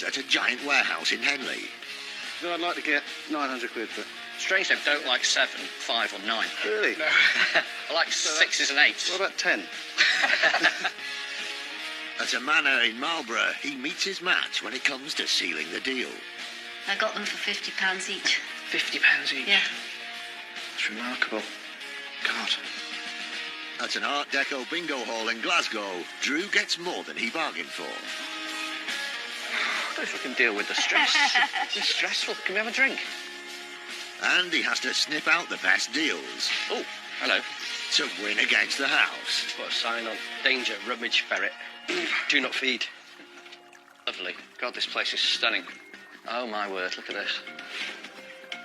at a giant warehouse in Henley. So I'd like to get 900 quid for it. Strange they don't like 7, 5 or 9. Really? No. I like 6s and 8s. What about 10? At a manor in Marlborough, he meets his match when it comes to sealing the deal. I got them for £50 each. £50 each? Yeah. That's remarkable. God. At an Art Deco bingo hall in Glasgow, Drew gets more than he bargained for. I don't know if I can deal with the stress. It's stressful. Can we have a drink? And he has to snip out the best deals Oh, hello. to win against the house. Put a sign on. Danger, rummage ferret. Do not feed. Lovely. God, this place is stunning. Oh, my word, look at this.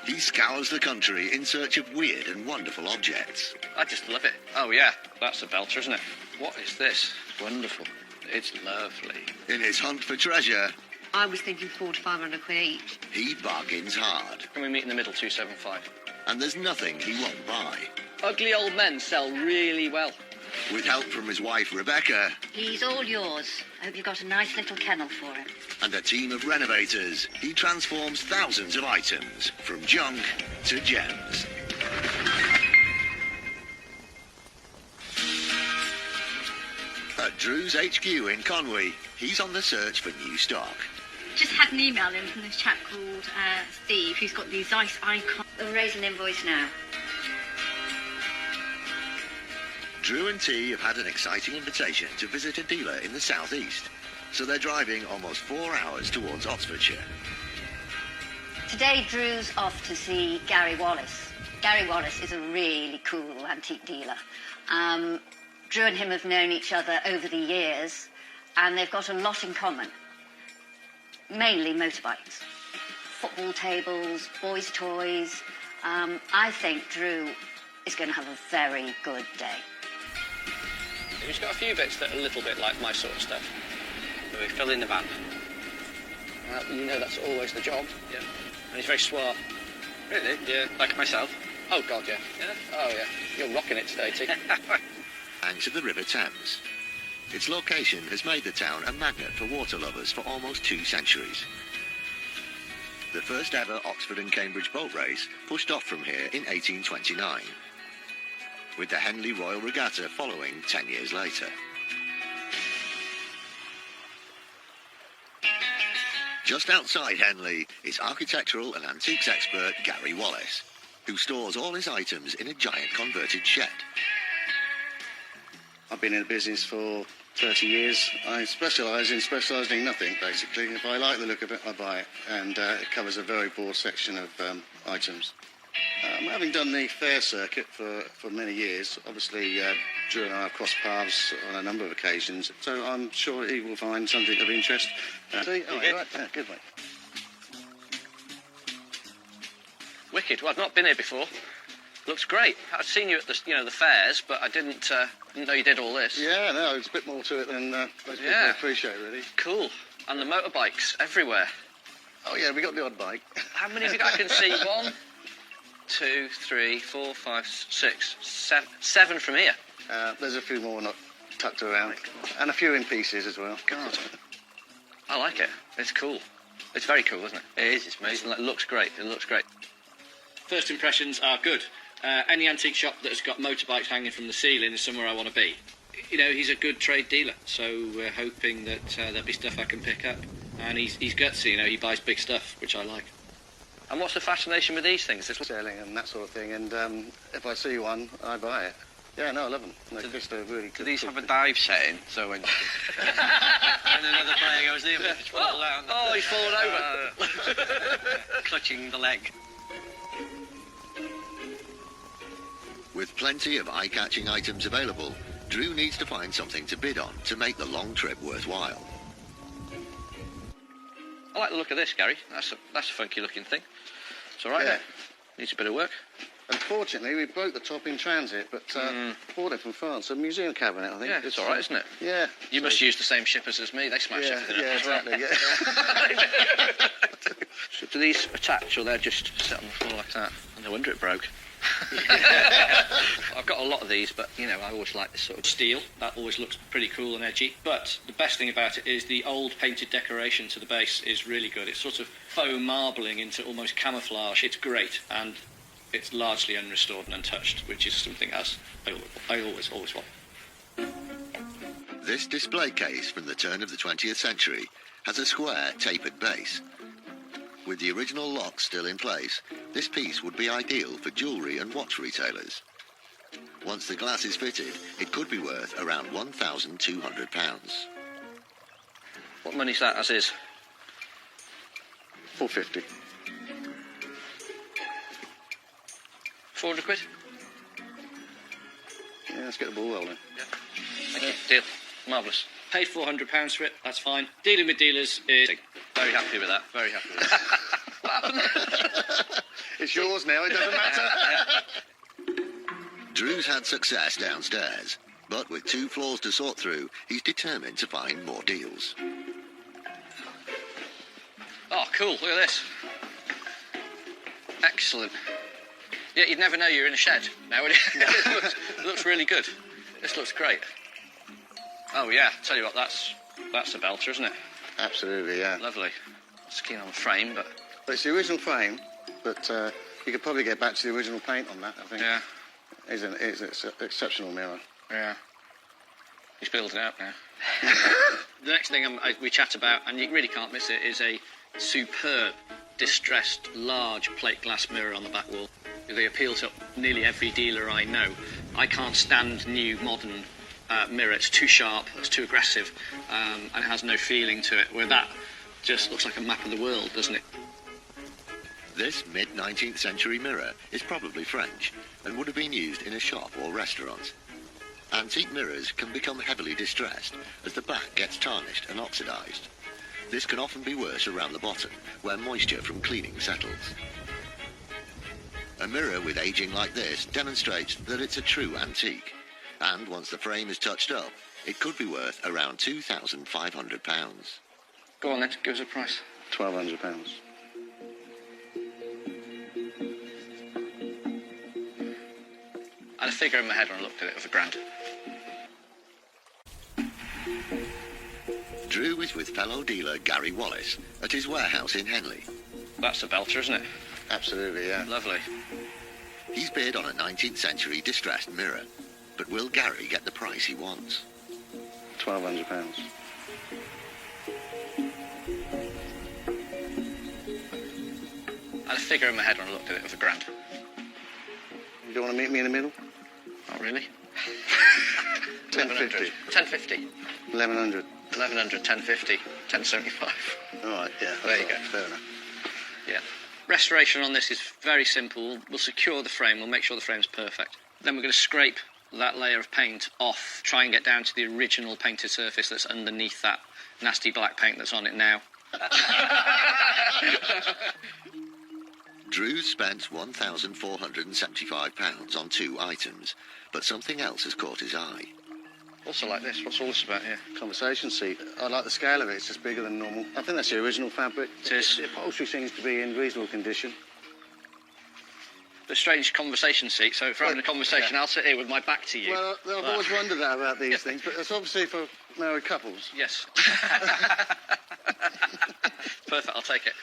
He scours the country in search of weird and wonderful objects. I just love it. Oh, yeah, that's a belter, isn't it? What is this? It's wonderful. It's lovely. In his hunt for treasure, I was thinking 400 to 500 quid each. he bargains hard. Can we meet in the middle, 275? And there's nothing he won't buy. Ugly old men sell really well. With help from his wife Rebecca He's all yours. I hope you got a nice little kennel for him. and a team of renovators, he transforms thousands of items from junk to gems. At Drew's HQ in Conwy, he's on the search for new stock. Just had an email in from this chap called Steve, who's got these ice icons. We'll raise an invoice now. Drew and T have had an exciting invitation to visit a dealer in the southeast, so they're driving almost 4 hours towards Oxfordshire. Today, Drew's off to see Gary Wallace. Gary Wallace is a really cool antique dealer. Drew and him have known each other over the years, and they've got a lot in common. Mainly motorbikes, football tables, boys' toys. I think Drew is going to have a very good day. He's got a few bits that are a little bit like my sort of stuff. We fill in the van. You know that's always the job. Yeah. And he's very suave. Really? Yeah, like myself. Oh, God, yeah. Yeah? Oh, yeah. You're rocking it today, T. And to the River Thames. Its location has made the town a magnet for water lovers for almost 2 centuries. The first ever Oxford and Cambridge boat race pushed off from here in 1829, with the Henley Royal Regatta following 10 years later. Just outside Henley is architectural and antiques expert Gary Wallace, who stores all his items in a giant converted shed. I've been in the business for 30 years. I specialise in specialising in nothing, basically. If I like the look of it, I buy it. And it covers a very broad section of items. Having done the fair circuit for many years, obviously Drew and I have crossed paths on a number of occasions, so I'm sure he will find something of interest. See? Oh, right. Yeah, good, mate. Wicked. Well, I've not been here before. Looks great. I've seen you at the fairs, but I didn't know you did all this. Yeah, no, there's a bit more to it than most people appreciate, really. Cool. And the motorbikes everywhere. Oh, yeah, we got the odd bike. How many have you got? I can see 1, 2, 3, 4, 5, 6, 7 from here. There's a few more not tucked around, and a few in pieces as well. God. I like it. It's cool. It's very cool, isn't it? It is. It's amazing. It looks great. It looks great. First impressions are good. Any antique shop that's got motorbikes hanging from the ceiling is somewhere I want to be. You know, he's a good trade dealer, so we're hoping that there'll be stuff I can pick up. And he's gutsy, you know, he buys big stuff, which I like. And what's the fascination with these things? Selling and that sort of thing, and if I see one, I buy it. Yeah, no, I love them. They're just a really good. Do these have a dive setting? So when and another player goes in, oh, he's fallen over. Clutching the leg. With plenty of eye-catching items available, Drew needs to find something to bid on to make the long trip worthwhile. I like the look of this, Gary. That's a funky-looking thing. It's all right, Yeah. Then. Needs a bit of work. Unfortunately, we broke the top in transit, but bought it from France. A museum cabinet, I think. Yeah, it's all right, isn't it? Yeah. You must use the same shippers as me. They smash everything up. Yeah, as well. exactly, yeah. So do these attach, or they're just set on the floor like that? No wonder it broke. I've got a lot of these, but, you know, I always like this sort of steel. That always looks pretty cool and edgy. But the best thing about it is the old painted decoration to the base is really good. It's sort of faux marbling into almost camouflage. It's great, and it's largely unrestored and untouched, which is something else I always want. This display case from the turn of the 20th century has a square, tapered base. With the original lock still in place, this piece would be ideal for jewellery and watch retailers. Once the glass is fitted, it could be worth around £1,200. What money's that, as is? £450. 400 quid? Yeah, let's get the ball rolling. Yeah. Thank you. Deal. Marvellous. Paid £400 for it, that's fine. Dealing with dealers is... Very happy with that, very happy with that. What happened? It's yours now, it doesn't matter. Drew's had success downstairs, but with 2 floors to sort through, he's determined to find more deals. Oh, cool, look at this. Excellent. Yeah, you'd never know you're in a shed now, would you? It looks really good. This looks great. Oh, yeah, tell you what, that's a belter, isn't it? Absolutely, yeah. Lovely. It's keen on the frame, but... Well, it's the original frame, but you could probably get back to the original paint on that, I think. Yeah. It's an exceptional mirror. Yeah. He's building it up now. The next thing we chat about, and you really can't miss it, is a superb, distressed, large plate glass mirror on the back wall. They appeal to nearly every dealer I know. I can't stand new, modern mirror. It's too sharp, it's too aggressive, and has no feeling to it, where that just looks like a map of the world, doesn't it? This mid-19th century mirror is probably French and would have been used in a shop or restaurant. Antique mirrors can become heavily distressed as the back gets tarnished and oxidised. This can often be worse around the bottom, where moisture from cleaning settles. A mirror with ageing like this demonstrates that it's a true antique, and once the frame is touched up, it could be worth around £2,500. Go on then, give us a price. £1,200. I had a figure in my head when I looked at it of £1,000. Drew is with fellow dealer Gary Wallace at his warehouse in Henley. That's a belter, isn't it? Absolutely, yeah. Lovely. He's bid on a 19th century distressed mirror, but will Gary get the price he wants? £1,200. I had a figure in my head when I looked at it of £1,000. You don't want to meet me in the middle? Not really. 1050. 1050. 1100. 1100, 1050, 1075. All right, yeah. There you go. Fair enough. Yeah. Restoration on this is very simple. We'll secure the frame. We'll make sure the frame's perfect. Then we're going to scrape that layer of paint off, try and get down to the original painted surface that's underneath that nasty black paint that's on it now. Drew spent £1,475 on 2 items, but something else has caught his eye. Also like this. What's all this about here? Conversation seat. I like the scale of it. It's just bigger than normal. I think that's the original fabric. It is. The upholstery seems to be in reasonable condition. The strange conversation seat, so if we're having a conversation, yeah. I'll sit here with my back to you. Well, I've always wondered that about these things, but it's obviously for married couples. Yes. Perfect, I'll take it.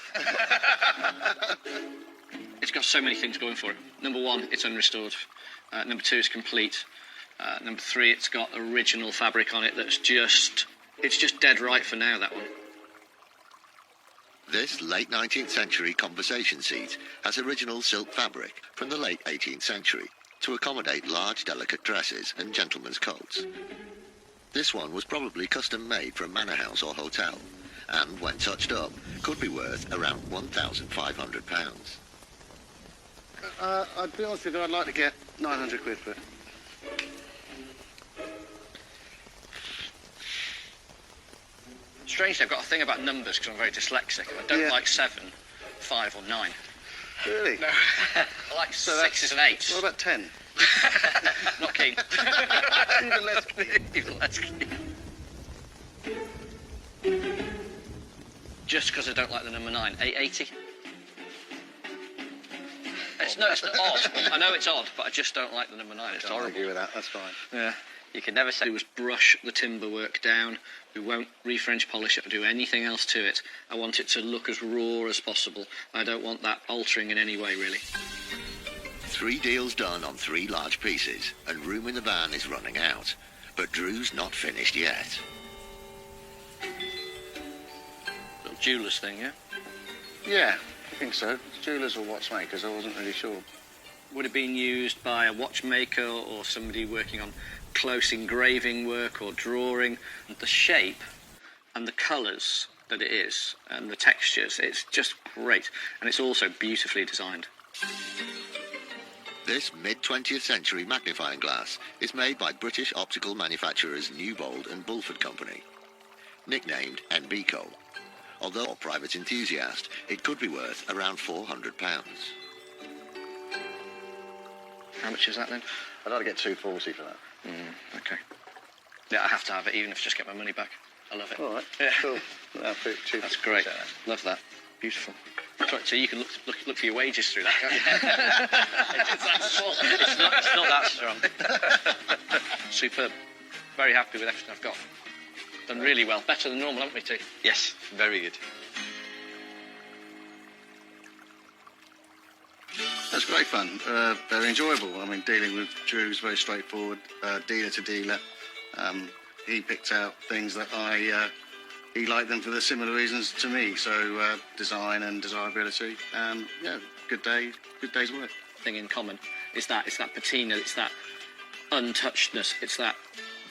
It's got so many things going for it. Number 1, it's unrestored. Number 2, it's complete. Number 3, it's got original fabric on it that's just dead right for now, that one. This late 19th century conversation seat has original silk fabric from the late 18th century to accommodate large delicate dresses and gentlemen's coats. This one was probably custom made for a manor house or hotel, and when touched up, could be worth around £1,500. I'd be honest with you, I'd like to get 900 quid for it. Strangely, I've got a thing about numbers because I'm very dyslexic. I don't like 7, 5 or 9. Really? No. I like 6s and 8s. What about 10? Not keen. Even less keen. Even less keen. Just because I don't like the number 9. 880? it's not odd. I know it's odd, but I just don't like the number 9. It's Don't horrible. argue with that. That's fine. Yeah. You can never say. Do is brush the timber work down. We won't re-French polish it or do anything else to it. I want it to look as raw as possible. I don't want that altering in any way, really. 3 deals done on 3 large pieces, and room in the van is running out. But Drew's not finished yet. Little jeweller's thing, yeah? Yeah, I think so. Jewellers or watchmakers, I wasn't really sure. Would have been used by a watchmaker or somebody working on close engraving work or drawing. The shape and the colours that it is and the textures, it's just great. And it's also beautifully designed. This mid-20th century magnifying glass is made by British optical manufacturers Newbold and Bulford Company, nicknamed NBCO. Although a private enthusiast, it could be worth around £400. How much is that then? I'd like to get $240 for that. Okay. Yeah, I have to have it, even if I just get my money back. I love it. All right. Yeah. Cool. I'll put $240. That's great. Love that. Beautiful. Sorry, so you can look for your wages through that, can't you? It's that small. It's not that strong. Superb. Very happy with everything I've got. Done really well. Better than normal, haven't we, T? Yes, very good. That's great fun. Very enjoyable. I mean, dealing with Drew's very straightforward, dealer to dealer. He picked out things that he liked them for the similar reasons to me. So design and desirability. Yeah, good day's work. Thing in common is that it's that patina, it's that untouchedness, it's that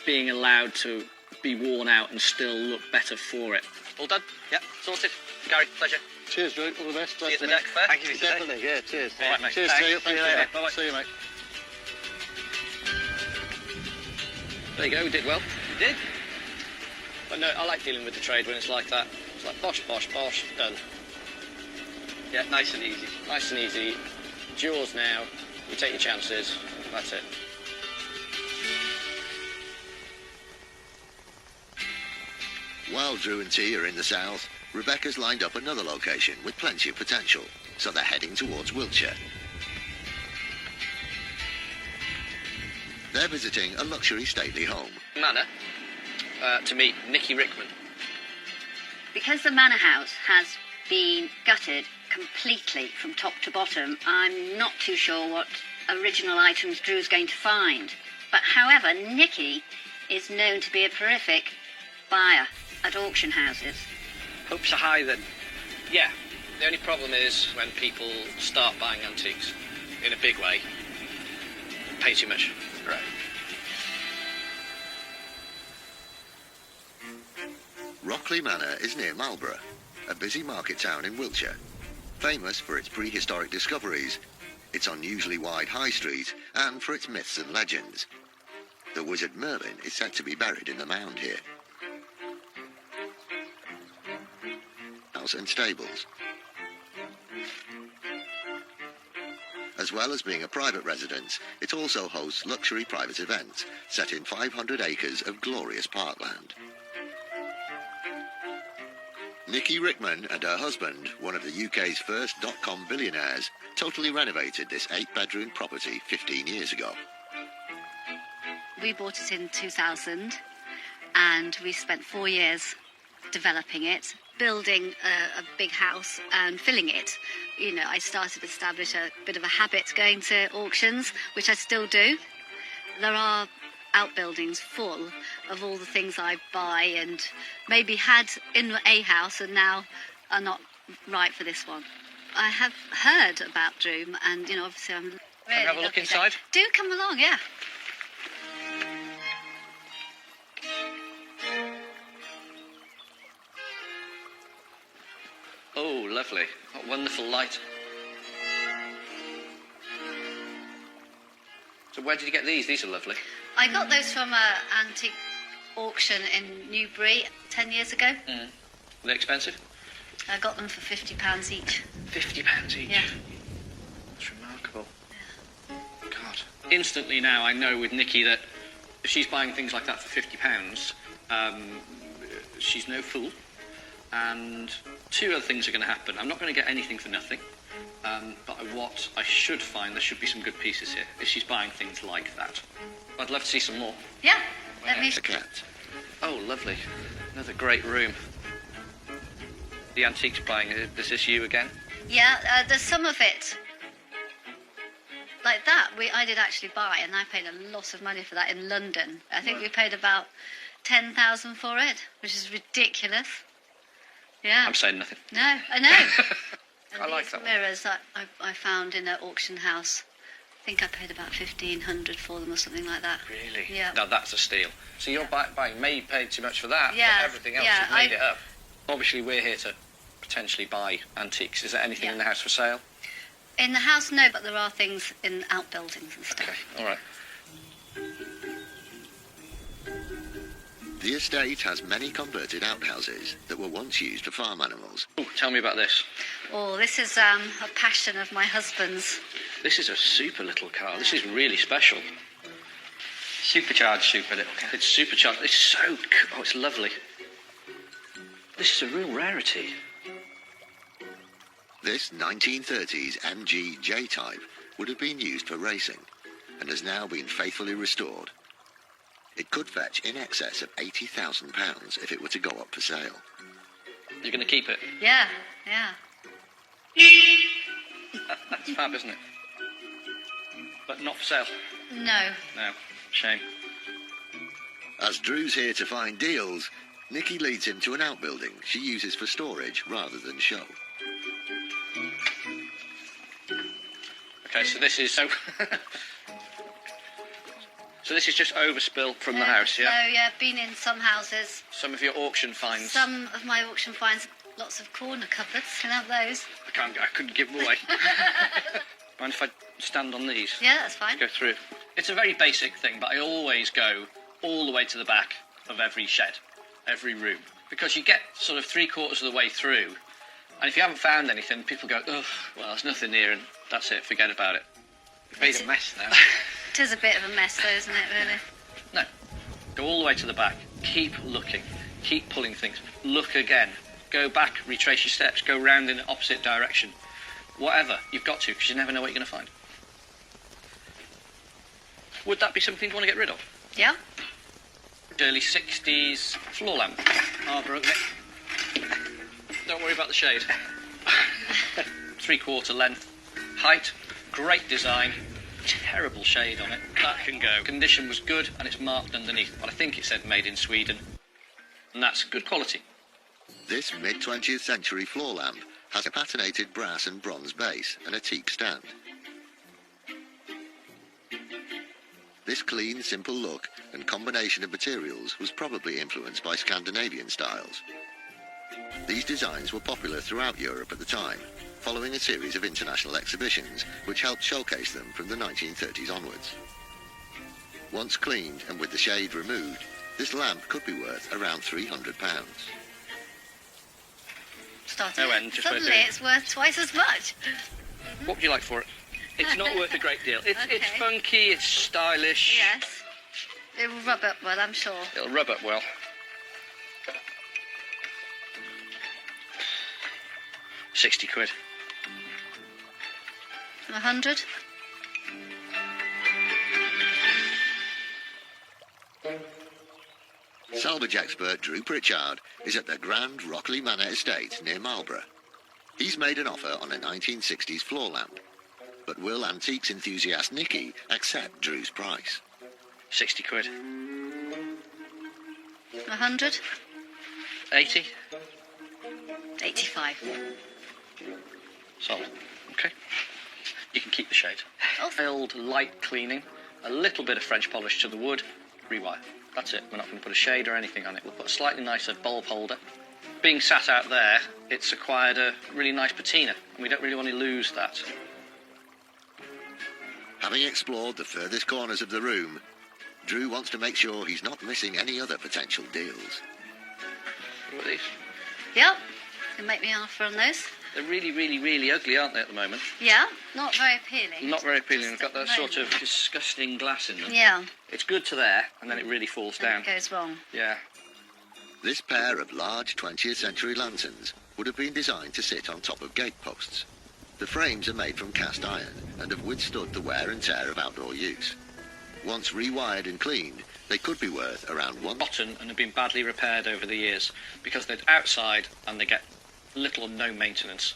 being allowed to be worn out and still look better for it. All done? Yeah, sorted. Gary, pleasure. Cheers, Drew. All the best. See you at the next fair. Thank you. Definitely. Yeah. Cheers. All right, mate. Cheers Thanks. to you. Thank See you later. you. Bye-bye. See you, mate. There you go, we did well. You did? But no, I like dealing with the trade when it's like that. It's like bosh, bosh, bosh, done. Yeah, nice and easy. Nice and easy. It's yours now. You take your chances. That's it. While Drew and T are in the south, Rebecca's lined up another location with plenty of potential, so they're heading towards Wiltshire. They're visiting a luxury stately home. Manor, to meet Nicky Rickman. Because the manor house has been gutted completely from top to bottom, I'm not too sure what original items Drew's going to find. But however, Nicky is known to be a prolific buyer at auction houses. Hopes are high then. Yeah, the only problem is when people start buying antiques in a big way, pay too much. Right. Rockley Manor is near Marlborough, a busy market town in Wiltshire. Famous for its prehistoric discoveries, its unusually wide high street, and for its myths and legends. The wizard Merlin is said to be buried in the mound here. House and stables. As well as being a private residence, it also hosts luxury private events set in 500 acres of glorious parkland. Nicky Rickman and her husband, one of the UK's first dot-com billionaires, totally renovated this 8-bedroom property 15 years ago. We bought it in 2000 and we spent 4 years developing it, building a big house and filling it. You know, I started to establish a bit of a habit going to auctions, which I still do. There are outbuildings full of all the things I buy and maybe had in a house and now are not right for this one. I have heard about Drew and, you know, obviously I'm really Can we have a look lucky inside? that- Do come along, yeah. Oh, lovely. What wonderful light. So where did you get these? These are lovely. I got those from an antique auction in Newbury 10 years ago. Are they expensive? I got them for £50 each. £50 each. Yeah. That's remarkable. God. Instantly now I know with Nicky that if she's buying things like that for £50, she's no fool. And two other things are going to happen. I'm not going to get anything for nothing. But what I should find, there should be some good pieces here, if she's buying things like that. I'd love to see some more. Yeah, let me... A cat. Oh, lovely. Another great room. The antiques buying, is this you again? Yeah, there's some of it. Like that, I did actually buy, and I paid a lot of money for that in London. I think we paid about 10,000 for it, which is ridiculous. Yeah. I'm saying nothing. No, I know. And I like these that one. mirrors that I found in an auction house. I think I paid about 1,500 for them or something like that. Really? Yeah. Now that's a steal. So you're buying, maybe paid too much for that, Yeah, but everything else, yeah, you've made it up. Obviously, we're here to potentially buy antiques. Is there anything in the house for sale? In the house, no, but there are things in outbuildings and stuff. Okay, all right. The estate has many converted outhouses that were once used for farm animals. Ooh, tell me about this. Oh, this is a passion of my husband's. This is a super little car. This is really special. Supercharged super little car. It's supercharged. It's so cool. Oh, it's lovely. This is a real rarity. This 1930s MG J-Type would have been used for racing and has now been faithfully restored. It could fetch in excess of £80,000 if it were to go up for sale. You're going to keep it? Yeah, yeah. That's fab, isn't it? But not for sale? No. No. Shame. As Drew's here to find deals, Nikki leads him to an outbuilding she uses for storage rather than show. Okay, so this is... So this is just overspill from the house, yeah? No, yeah, been in some houses. Some of your auction finds. Some of my auction finds, lots of corner cupboards, can I have those? I couldn't give them away. Mind if I stand on these? Yeah, that's fine. Go through. It's a very basic thing, but I always go all the way to the back of every shed, every room. Because you get sort of 3/4 of the way through, and if you haven't found anything, people go, oh, well, there's nothing here, and that's it, forget about it. You've made a mess now. It is a bit of a mess, though, isn't it, really? No. Go all the way to the back. Keep looking. Keep pulling things. Look again. Go back, retrace your steps, go round in the opposite direction. Whatever. You've got to, because you never know what you're going to find. Would that be something you want to get rid of? Yeah? Early 60s floor lamp. Marlborough, don't worry about the shade. 3/4 length. Height. Great design. Terrible shade on it. That can go. Condition was good, and it's marked underneath. But I think it said made in Sweden. And that's good quality. This mid-20th century floor lamp has a patinated brass and bronze base and a teak stand. This clean, simple look and combination of materials was probably influenced by Scandinavian styles. These designs were popular throughout Europe at the time, following a series of international exhibitions which helped showcase them from the 1930s onwards. Once cleaned and with the shade removed, this lamp could be worth around £300. No end, just Suddenly wait. it's worth twice as much. What would you like for it? It's not worth a great deal. It's Okay. funky, it's stylish. Yes. It will rub up well, I'm sure. It'll rub up well. £60. 100? Salvage expert Drew Pritchard is at the Grand Rockley Manor Estate near Marlborough. He's made an offer on a 1960s floor lamp. But will antiques enthusiast Nikki accept Drew's price? £60. 100? 80? 85. Sold. Okay. You can keep the shade. Oh. Filled light cleaning, a little bit of French polish to the wood, rewire. That's it. We're not going to put a shade or anything on it. We'll put a slightly nicer bulb holder. Being sat out there, it's acquired a really nice patina, and we don't really want to lose that. Having explored the furthest corners of the room, Drew wants to make sure he's not missing any other potential deals. What are these? Yep. You can make me an offer on those. They're really, really, really ugly, aren't they, at the moment? Yeah, not very appealing. Not very appealing. Just They've got at that the sort of moment. disgusting glass in them. Yeah, It's good to there, and then it really falls down. it goes wrong. Yeah. This pair of large 20th century lanterns would have been designed to sit on top of gateposts. The frames are made from cast iron and have withstood the wear and tear of outdoor use. Once rewired and cleaned, they could be worth around rotten and have been badly repaired over the years because they're outside and they get little or no maintenance.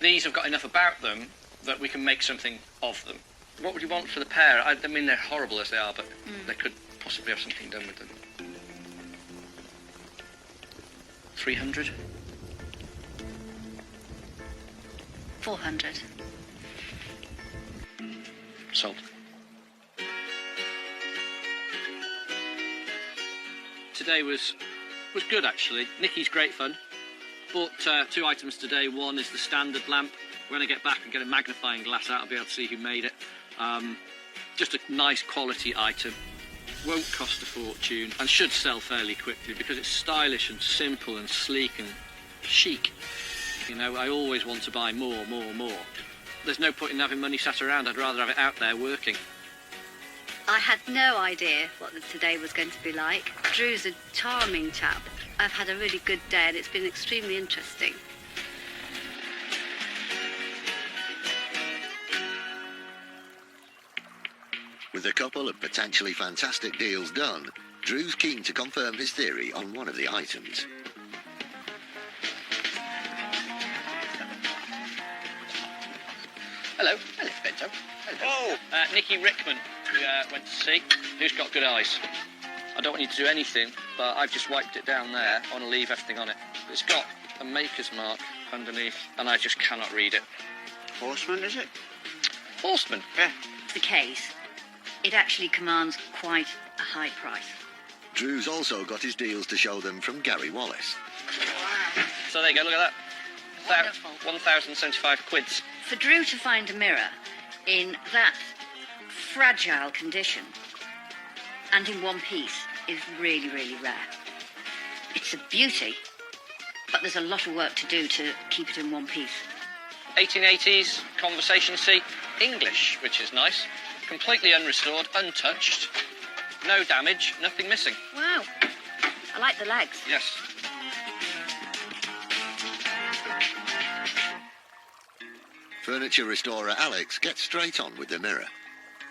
These have got enough about them that we can make something of them. What would you want for the pair? I mean, they're horrible as they are, but they could possibly have something done with them. 300? 400. Sold. Today was good, actually. Nicky's great fun. Bought 2 items today. One is the standard lamp. When I get back and get a magnifying glass out, I'll be able to see who made it. Just a nice quality item. Won't cost a fortune and should sell fairly quickly because it's stylish and simple and sleek and chic. You know, I always want to buy more. There's no point in having money sat around. I'd rather have it out there working. I had no idea what today was going to be like. Drew's a charming chap. I've had a really good day and it's been extremely interesting. With a couple of potentially fantastic deals done, Drew's keen to confirm his theory on one of the items. Hello, Pinto. Hello. Nicky Rickman, who went to see, who's got good eyes. I don't want you to do anything, but I've just wiped it down there. I want to leave everything on it. It's got a maker's mark underneath, and I just cannot read it. Horseman, is it? Horseman? Yeah. The case, it actually commands quite a high price. Drew's also got his deals to show them from Gary Wallace. Wow. So there you go, look at that. Wonderful. 1,075 quids. For Drew to find a mirror in that fragile condition and in one piece is really, really rare. It's a beauty, but there's a lot of work to do to keep it in one piece. 1880s, conversation seat, English, which is nice. Completely unrestored, untouched. No damage, nothing missing. Wow. I like the legs. Yes. Furniture restorer Alex gets straight on with the mirror.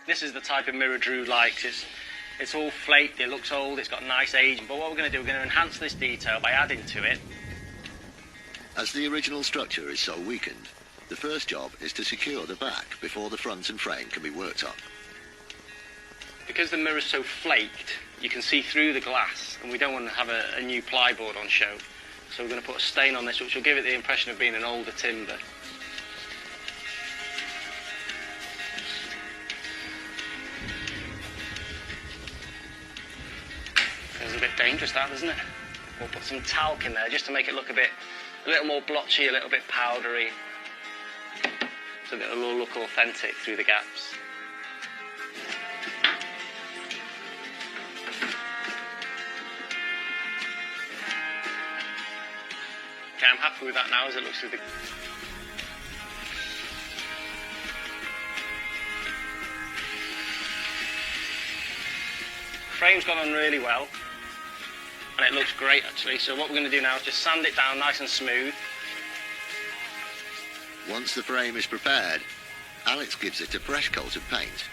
This is the type of mirror Drew likes. It's all flaked, it looks old, it's got a nice age. But what we're going to do, we're going to enhance this detail by adding to it. As the original structure is so weakened, the first job is to secure the back before the front and frame can be worked on. Because the mirror's so flaked, you can see through the glass, and we don't want to have a new plyboard on show. So we're going to put a stain on this, which will give it the impression of being an older timber. Feels a bit dangerous, that, doesn't it? We'll put some talc in there just to make it look a little more blotchy, a little bit powdery, so that it'll all look authentic through the gaps. Okay, I'm happy with that now as it looks through the... Frame's gone on really well, and it looks great actually. So what we're going to do now is just sand it down nice and smooth. Once the frame is prepared, Alex gives it a fresh coat of paint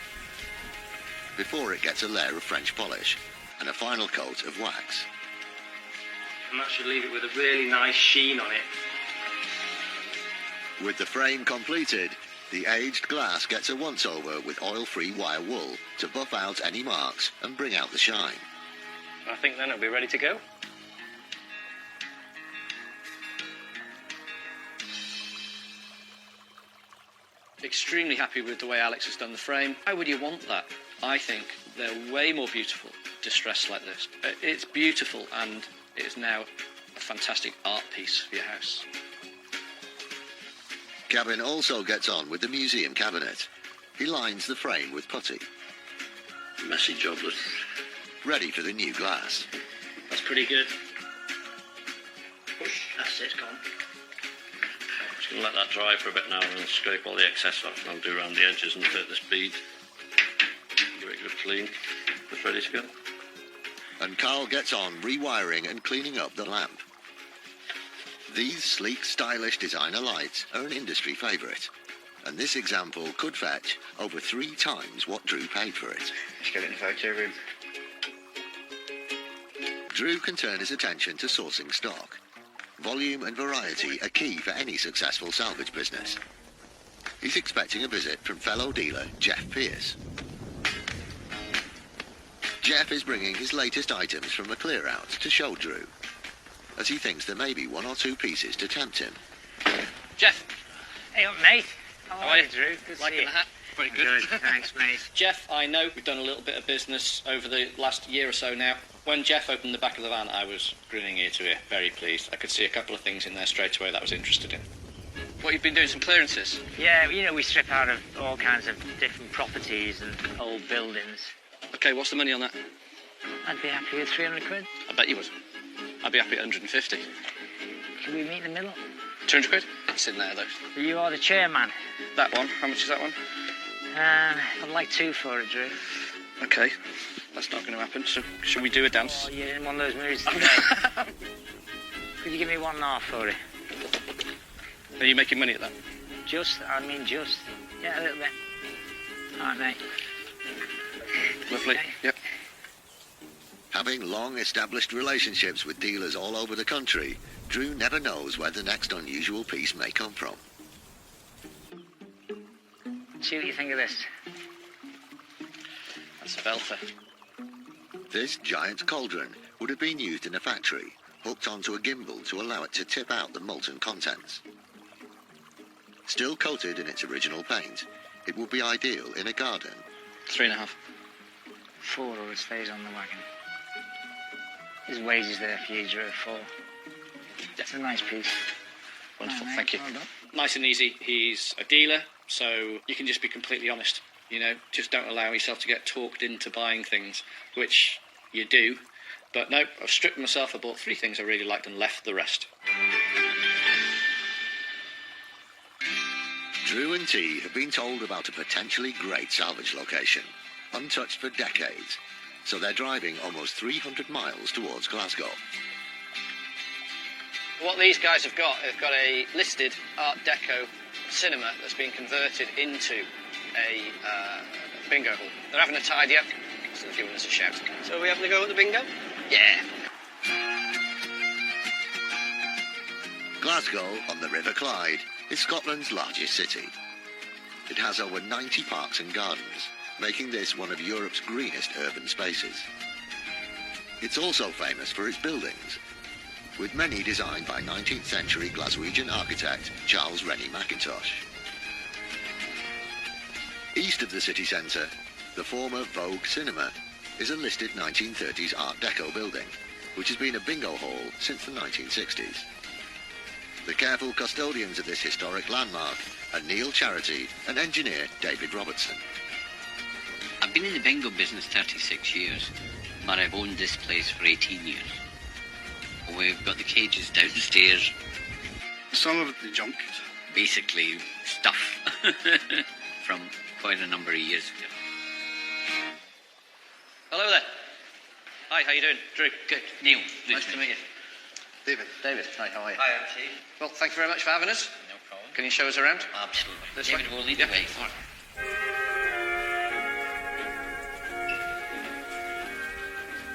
before it gets a layer of French polish and a final coat of wax. And that should leave it with a really nice sheen on it. With the frame completed, the aged glass gets a once-over with oil-free wire wool to buff out any marks and bring out the shine. I think then it'll be ready to go. Extremely happy with the way Alex has done the frame. Why would you want that? I think they're way more beautiful distressed like this. It's beautiful and it is now a fantastic art piece for your house. Gavin also gets on with the museum cabinet. He lines the frame with putty. Messy job, look. Ready for the new glass. That's pretty good. Push. That's it, it's gone. Just going to let that dry for a bit now and scrape all the excess off, and I'll do around the edges and fit this bead. Give it a good clean. It's ready to go. and Carl gets on rewiring and cleaning up the lamp. These sleek, stylish designer lights are an industry favourite, and this example could fetch over 3 times what Drew paid for it. Let's get it in the photo room. Drew can turn his attention to sourcing stock. Volume and variety are key for any successful salvage business. He's expecting a visit from fellow dealer Jeff Pierce. Jeff is bringing his latest items from a clear-out to show Drew, as he thinks there may be 1 or 2 pieces to tempt him. Jeff, Hey up, mate. how are you? Drew? Good to Liking see you. the hat? Very good. Thanks, mate. Jeff, I know we've done a little bit of business over the last year or so now. When Jeff opened the back of the van, I was grinning ear to ear, very pleased. I could see a couple of things in there straight away that I was interested in. What, you've been doing some clearances? Yeah, you know, we strip out of all kinds of different properties and old buildings. Okay, what's the money on that? I'd be happy with 300 quid. I bet you would. I'd be happy at 150. Can we meet in the middle? 200 quid? It's in there, though. You are the chairman. That one, how much is that one? I'd like 2 for it, Drew. Okay, that's not going to happen, so should we do a dance? Oh, you're in one of those moods today. Could you give me 1.5 for it? Are you making money at that? Just. Yeah, a little bit. All right, mate. Lovely, Okay. yep. Having long established relationships with dealers all over the country, Drew never knows where the next unusual piece may come from. See what you think of this. That's a belter. This giant cauldron would have been used in a factory, hooked onto a gimbal to allow it to tip out the molten contents. Still coated in its original paint, it would be ideal in a garden. 3.5. 4 or it stays on the wagon. There's wages there for you, Drew, 4. It's a nice piece. Wonderful, All right, thank you. well done. Nice and easy. He's a dealer, so you can just be completely honest. You know, just don't allow yourself to get talked into buying things, which you do. But no, I've stripped myself. I bought 3 things I really liked and left the rest. Drew and T have been told about a potentially great salvage location, untouched for decades, so they're driving almost 300 miles towards Glasgow. What these guys have got, they've got a listed Art Deco cinema that's been converted into a bingo hall. They're having a tidy up, so they're giving us a shout. So are we having to go at the bingo? Yeah. Glasgow, on the River Clyde, is Scotland's largest city. It has over 90 parks and gardens, making this one of Europe's greenest urban spaces. It's also famous for its buildings, with many designed by 19th century Glaswegian architect Charles Rennie Mackintosh. East of the city centre, the former Vogue Cinema is a listed 1930s Art Deco building, which has been a bingo hall since the 1960s. The careful custodians of this historic landmark are Neil Charity and engineer David Robertson. I've been in the bingo business 36 years, but I've owned this place for 18 years. We've got the cages downstairs. Some of the junk. Basically, stuff from quite a number of years ago. Hello there. Hi, how you doing? Drew. Good. Neil, Nice to meet you. David. David, hi, how are you? Hi, Archie. Well, thank you very much for having us. No problem. Can you show us around? Absolutely. This David way? will lead Yeah. the way. All right.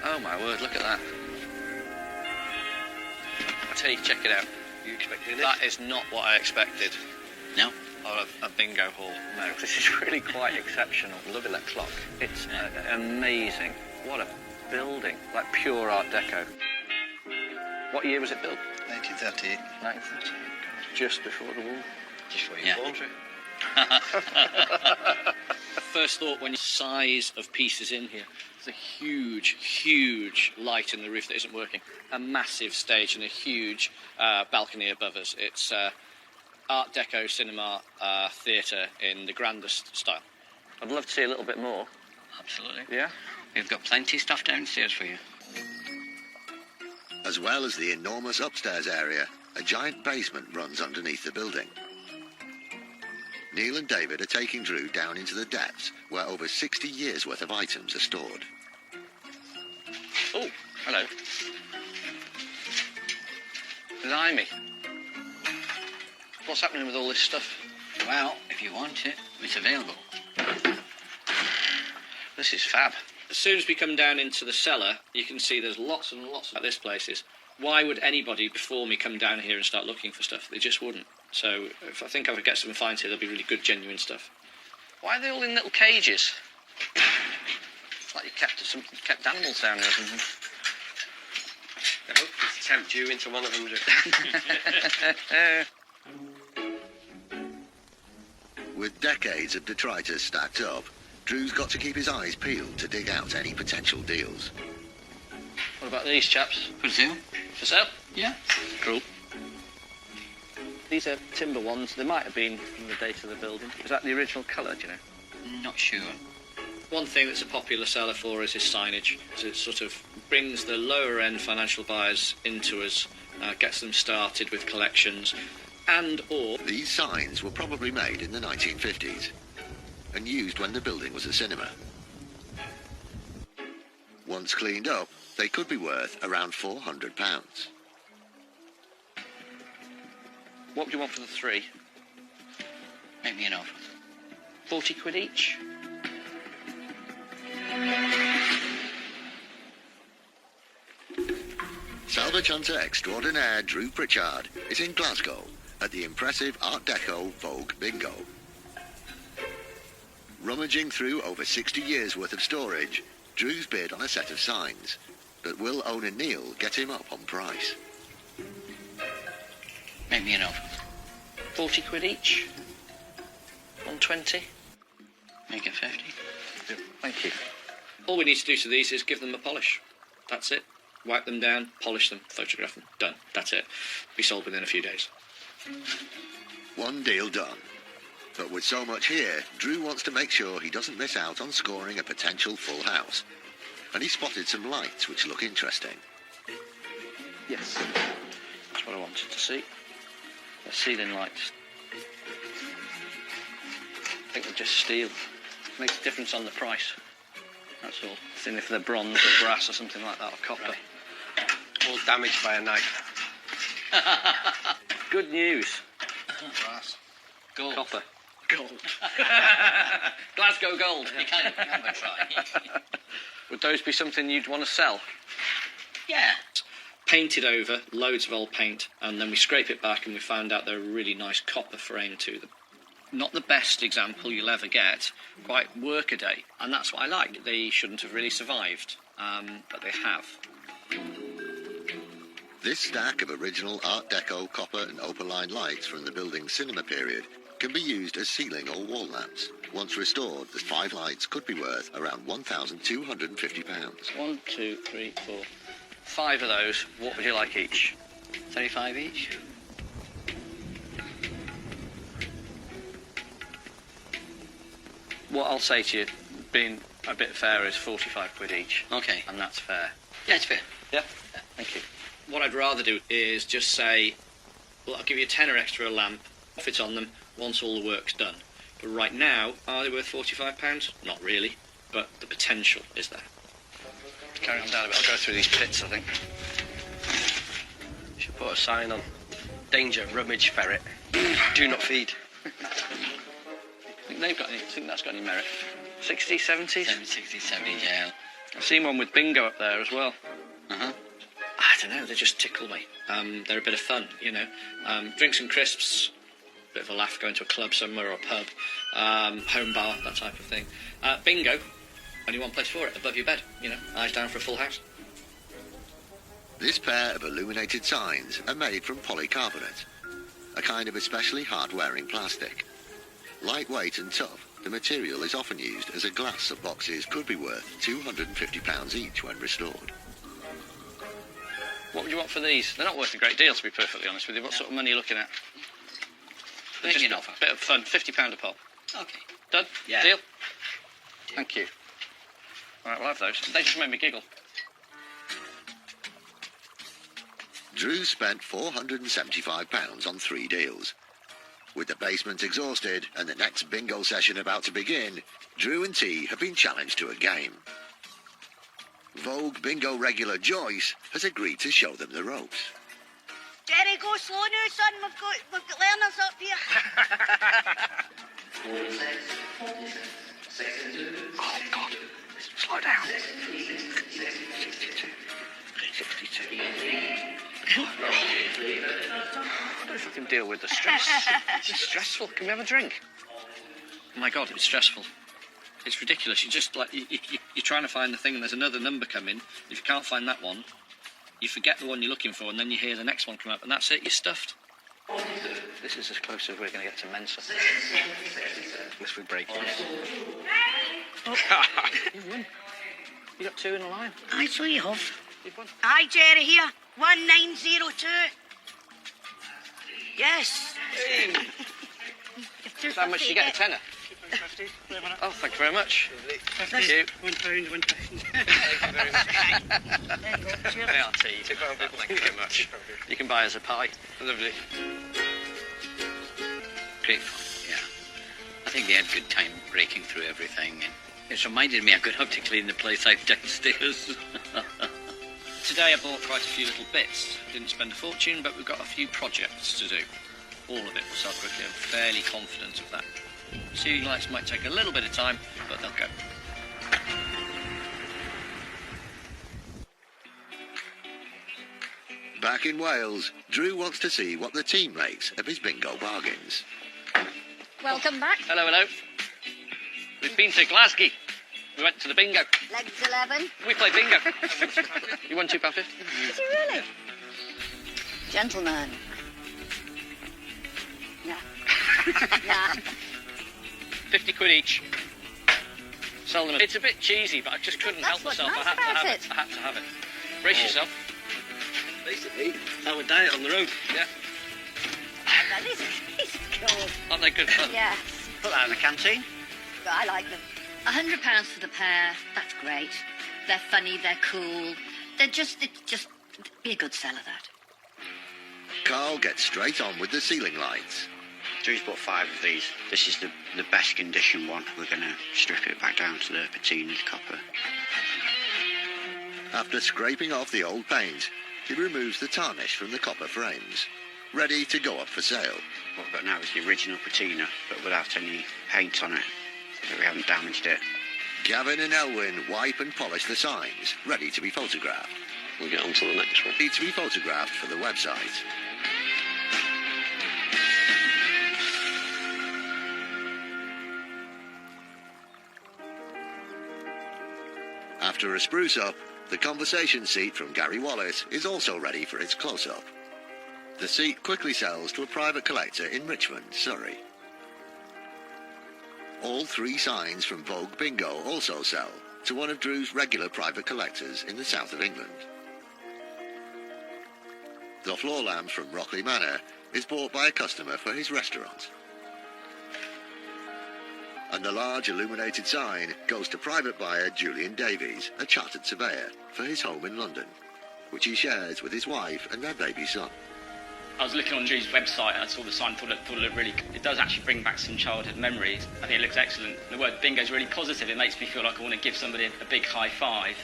Oh my word, look at that. I tell you, check it out. You expecting this? That is not what I expected. No? Or a bingo hall. No, this is really quite exceptional. Look at that clock. It's amazing. What a building. Like pure Art Deco. What year was it built? 1938. 1938. Just before the war. Just for your Yeah. laundry. First thought when you size of pieces in here. There's a huge, huge light in the roof that isn't working. A massive stage and a huge balcony above us. It's Art Deco cinema theatre in the grandest style. I'd love to see a little bit more. Absolutely. Yeah? We've got plenty of stuff downstairs for you. As well as the enormous upstairs area, a giant basement runs underneath the building. Neil and David are taking Drew down into the depths where over 60 years' worth of items are stored. Oh, hello. Blimey. What's happening with all this stuff? Well, if you want it, it's available. This is fab. As soon as we come down into the cellar, you can see there's lots and lots of this place is. Why would anybody before me come down here and start looking for stuff? They just wouldn't. So if I think I could get some finds here, there'll be really good, genuine stuff. Why are they all in little cages? It's like you kept animals down there or something. I hope to tempt you into one of them, Drew. With decades of detritus stacked up, Drew's got to keep his eyes peeled to dig out any potential deals. What about these chaps? For sale? For sale? Yeah. Cool. These are timber ones. They might have been from the date of the building. Is that the original colour, do you know? Not sure. One thing that's a popular seller for is his signage. So it sort of brings the lower-end financial buyers into us, gets them started with collections, and/or... These signs were probably made in the 1950s and used when the building was a cinema. Once cleaned up, they could be worth around £400. What do you want for the 3? Make me an offer. 40 quid each? Salvage hunter extraordinaire Drew Pritchard is in Glasgow at the impressive Art Deco Vogue Bingo. Rummaging through over 60 years worth of storage, Drew's bid on a set of signs, but will owner Neil get him up on price? Make me an offer. 40 quid each? 120? Make it 50. Thank you. All we need to do to these is give them a polish. That's it. Wipe them down, polish them, photograph them. Done. That's it. Be sold within a few days. One deal done. But with so much here, Drew wants to make sure he doesn't miss out on scoring a potential full house. And he spotted some lights which look interesting. Yes. That's what I wanted to see. The ceiling lights. I think they're just steel. Makes a difference on the price. That's all. Seeing if they're bronze or brass or something like that, or copper. Right. All damaged by a knife. Good news. Brass. Gold. Copper. Gold. Glasgow gold. You can have a try. Would those be something you'd want to sell? Yeah. Painted over, loads of old paint, and then we scrape it back and we found out they're a really nice copper frame to them. Not the best example you'll ever get, quite workaday, and that's what I like. They shouldn't have really survived, but they have. This stack of original Art Deco copper and opaline lights from the building's cinema period can be used as ceiling or wall lamps. Once restored, the 5 lights could be worth around £1,250. 1, 2, 3, 4, 5 of those. What would you like each? 35 each? What I'll say to you, being a bit fair, is 45 quid each. Okay. And that's fair. Yeah, it's fair. Yeah? Thank you. What I'd rather do is just say, well, I'll give you a tenner extra a lamp, profit on them once all the work's done. But right now, are they worth £45? Not really, but the potential is there. Carry on down a bit, I'll go through these pits, I think. Should put a sign on. Danger, rummage ferret. Do not feed. Think that's got any merit. 60, 70s? 60, 70, yeah. I've seen one with bingo up there as well. Uh-huh. I don't know, they just tickle me. They're a bit of fun, you know. Drinks and crisps, bit of a laugh, going to a club somewhere or a pub, home bar, that type of thing. Bingo, only one place for it, above your bed, you know, eyes down for a full house. This pair of illuminated signs are made from polycarbonate, a kind of especially hard-wearing plastic. Lightweight and tough, the material is often used as a glass of boxes could be worth £250 each when restored. What would you want for these? They're not worth a great deal, to be perfectly honest with you. What sort of money are you looking at? Make me an a offer. bit of fun, £50 a pop. Okay. Done? Yeah. Deal? Thank you. All right, we'll have those. They just made me giggle. Drew spent £475 on 3 deals. With the basement exhausted and the next bingo session about to begin, Drew and T have been challenged to a game. Vogue bingo regular Joyce has agreed to show them the ropes. Jerry, go slow now, son. We've got learners up here. Oh, God. Slow down. 62. 62. I don't know if I can deal with the stress. It's stressful. Can we have a drink? Oh my God, it's stressful. It's ridiculous. You just like you're trying to find the thing, and there's another number coming. If you can't find that one, you forget the one you're looking for, and then you hear the next one come up, and that's it. You're stuffed. This is as close as we're going to get to Mensa. Unless we break this. Oh. You've won. You got 2 in a line. Aye, so you have. You've won. Aye, Jerry, here. 1902. Yes. Hey. How much do you get? A tenner? Oh, thank you very much. Thank you. £1. Thank you very much. They are tea. Thank you very much. You can buy us a pie. Lovely. Great fun, yeah. I think they had a good time breaking through everything, and it's reminded me I'm going to have to clean the place out downstairs. Today I bought quite a few little bits. Didn't spend a fortune, but we've got a few projects to do. All of it will sell quickly. I'm fairly confident of that. Ceiling lights might take a little bit of time, but they'll go. Back in Wales, Drew wants to see what the team makes of his bingo bargains. Welcome back. Hello, hello. We've been to Glasgow. We went to the bingo. Legs 11. We played bingo. You won £2.50. Did you really? Gentlemen. Yeah. Nah. 50 quid each. Sell them. It's a bit cheesy, but I just couldn't That's help what's myself. nice I had about it. I had to have it. Brace yourself. Basically, our diet on the road. Yeah. This is cool. Aren't they good fun? Yes. Put that in the canteen. But I like them. £100 for the pair. That's great. They're funny. They're cool. It's just be a good seller. That. Carl gets straight on with the ceiling lights. Drew's bought 5 of these. This is the best condition one. We're going to strip it back down to the patina copper. After scraping off the old paint, he removes the tarnish from the copper frames, ready to go up for sale. What we've got now is the original patina, but without any paint on it, so we haven't damaged it. Gavin and Elwyn wipe and polish the signs, ready to be photographed. We'll get on to the next one. Ready to be photographed for the website. After a spruce-up, the conversation seat from Gary Wallace is also ready for its close-up. The seat quickly sells to a private collector in Richmond, Surrey. All 3 signs from Vogue Bingo also sell to one of Drew's regular private collectors in the south of England. The floor lamp from Rockley Manor is bought by a customer for his restaurant. And the large illuminated sign goes to private buyer Julian Davies, a chartered surveyor, for his home in London, which he shares with his wife and their baby son. I was looking on Drew's website, I saw the sign, thought it looked really good. It does actually bring back some childhood memories. I think it looks excellent. The word bingo is really positive. It makes me feel like I want to give somebody a big high five.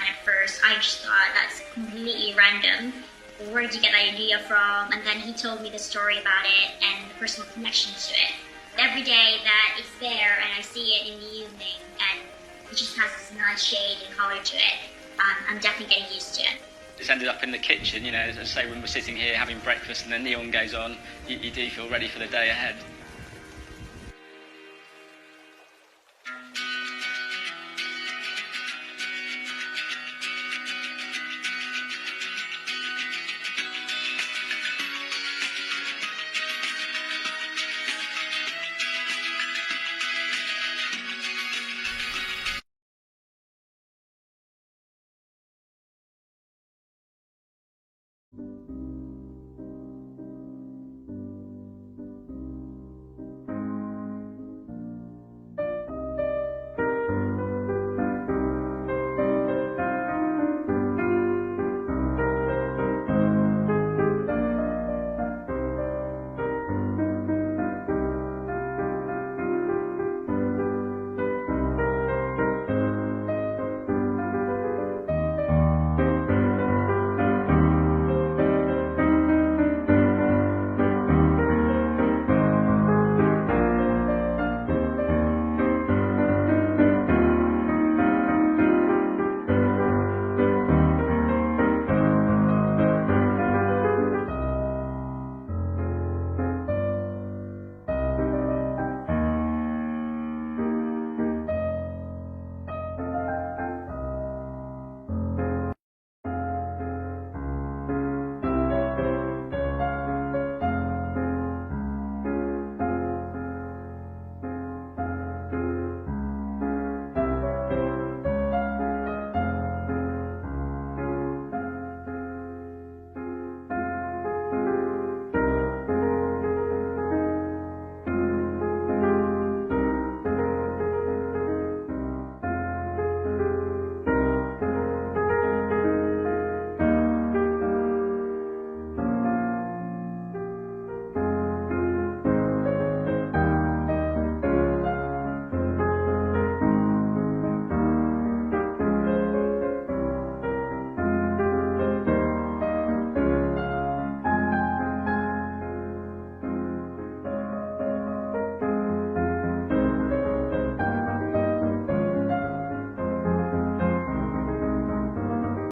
And at first, I just thought that's completely random. Where did you get that idea from? And then he told me the story about it and the personal connections to it. Every day that it's there and I see it in the evening and it just has this nice shade and colour to it, I'm definitely getting used to it. It's ended up in the kitchen, you know, as I say, when we're sitting here having breakfast and the neon goes on, you do feel ready for the day ahead.